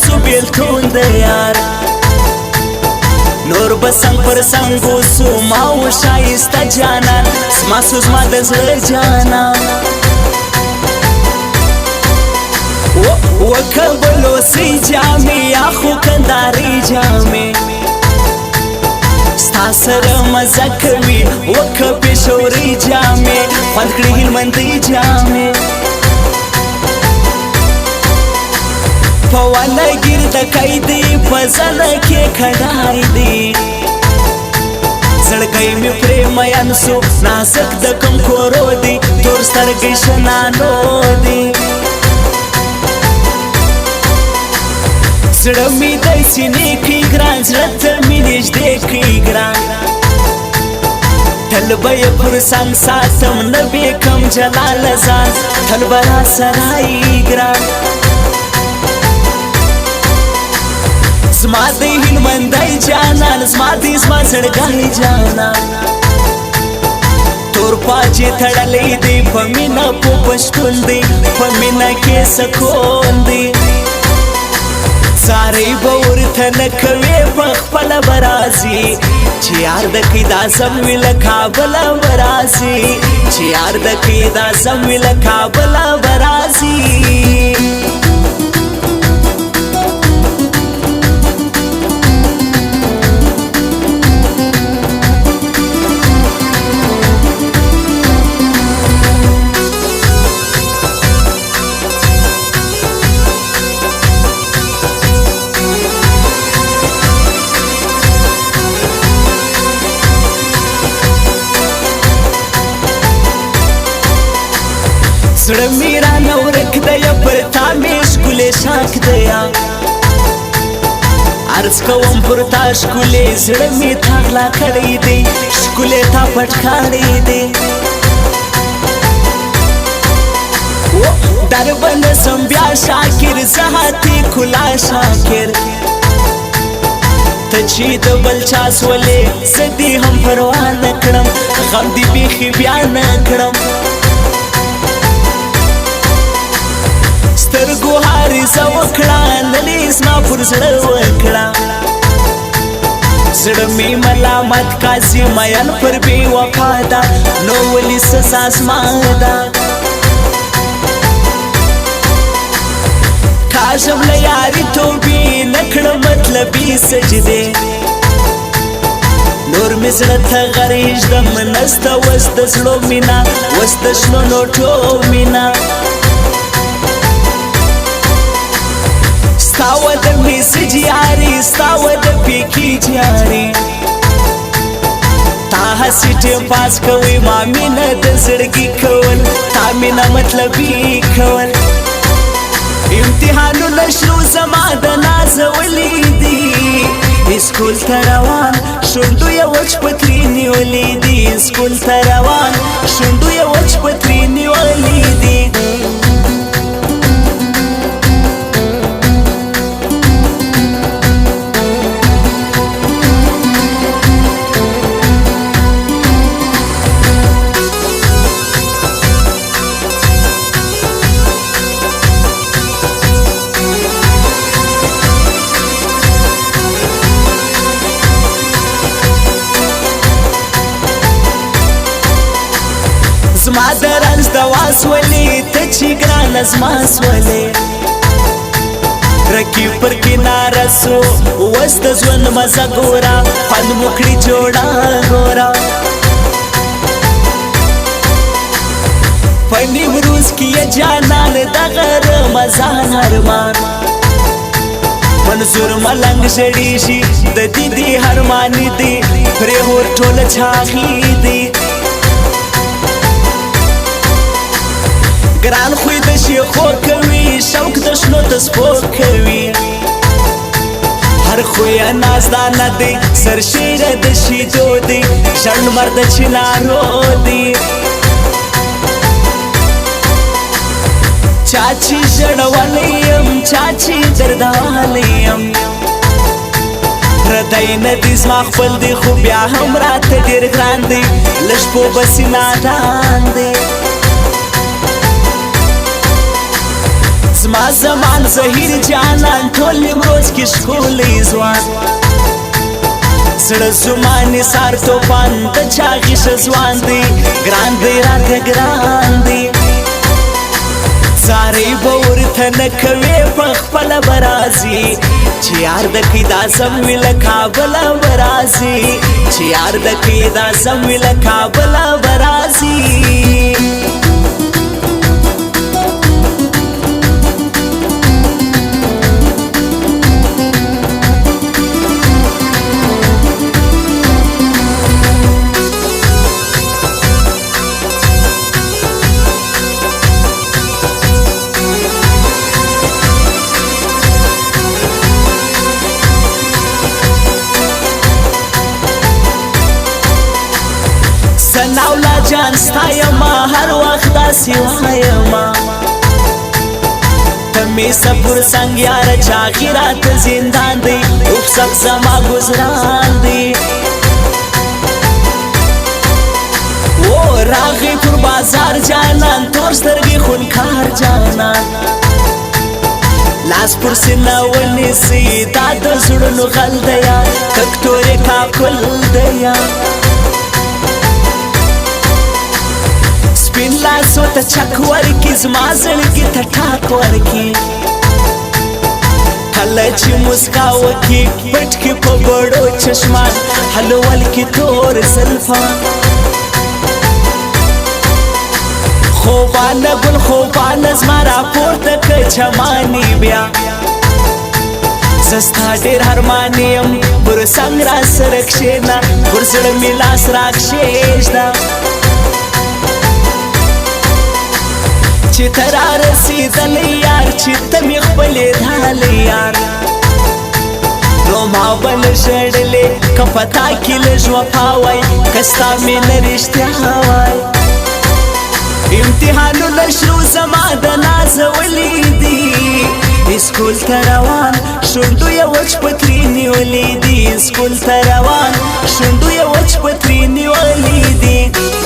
سو بیلتون د یار نور بسنگ پر سنگو سو ماو شایسته جانان زما سو زما د زړه جانان وکبلو سی جامې یا خو کنداري جامې ستا سره مزه کوي وکه پېښوري جامې خوند کړي هلمندي جامې په ونه ګرده قیدي په زنه کې کډای دي زړګی مې پرې میان سو نازک د کوم کورو دي تور سترګې شنانو دي زړه مې د سینې کې ګران زړه ته مې نږدې کړي ګران تل به یې پر څنګ ساتم نه بیکم جلاله ځان تل به راسره یې ګران زما د هلمندی جانان زما زړګی جانان تور پاچې تړلی دی په مینه په پښتون دی په مینه کې سکون دی ساری به ورته نه کوې په خپله به راځي چې یار د کوي دا سم وي له کابله به راځي چې یار د کوي دا سم وي له کابله به راځي زړه مې رانه ورک دی پر تا مې ښکلی شاک دی عرض کوم پر تا ښکلی زړه مې تا غلا کړی دی ښکلی تا پټ کړی دی در به نسم بیا شاکر زه هاتې کلا شاکر ته چې د بل چا سولې زه دې هم پروا نه کړم غم دې بیخي بیا نه کړم سترګو حارسه وکړه نلې زما پر زړه وکړه زړه مې ملامت کاسي مین پر بې وفا ده نو ولې سزا زما ده کاشم له یاري توبې نه کړه مطلبي سجدې نور مې زړه ته غرېږدم نسته وس د زړو مینه وس د شنو نوټو مینه ستاوه د میسج یاري ستاوه د پیکي جاري تا هسې ټیم پاس کوي ما مینه د زړګي کول تا مینه مطلبي کول امتحانونه شروع زما د نازولي دي اسکول ته روان شونډو یې وچ پتري نیولي دي اسکول ته روان شونډو یې وچ پتري نیولي دي زما د رنځ دوا سولې ته چې ګرانه زما سولې رقیب پر کناره سو اوس د ژوند مزه ګوره خوند مو کړي جوړه ګوره په نیمروز کې یې جانان دغه رمضان ارمان منظور ملنګ ژړېږي د دیدي هرمانې دي پرې هور ټوله چاغي دي ګران خوی د شیخو کوي شوق د شنو د سپو کوي هر خوی نازدانه دی سرشیره د شیدو دی ژړ لمر د چنارو دی چاچی ژړولی یم چاچی دردولی یم پردی نه دی زما خپل دی خو بیا هم راته ډېر ګران دی له شپو بسې نادان دی زما زمان زهیر جانان ټول نیمروز کې ښکلی ځوان زړه زمانې سار توپان د چا غیشه ځوان دی ګران دی راته ګران دی زارې به ورته نه کوې په خپله به راځي چې یار د کوي دا سم وي له کابله به راځي چې یار د کوي دا سم وي له کابله به راځي سناولا جان ستایما هر وخت داسې وایما ته مې صبر څنګ یاره چاغي راته زندان دی اوف سخت زما ګزران دی و راغی پر بازار جانان تور سترګې خونکار جانان لاس پر سینه ونیسي دا د زړونو غل دی ککتورې کاکل دی سپین لاسو ته چک ورکي زما زړګي ته ټاک ورکي کله چې مسکا وکي پټ کې په بړو چشمان حلول کې تور زلفان خوبانه ګل خوبانه زما راپورته که چماني بیا زستا ډېر ارمان یم پر څنګ را سره کښېنه پر زړه مې لاس راکښېږده چې ته را رسېدلی یار چې ته مې خپلې ډالې یار نو ما به نه ژړلې که په تا کې لږ وفا وای که ستا مینه رښتیا وای امتحانونه شروع زما د نازولي دي اسکول ته روان شونډو یې وچ پتري نیولي دي اسکول ته روان شونډو یې وچ پتري نیولي دي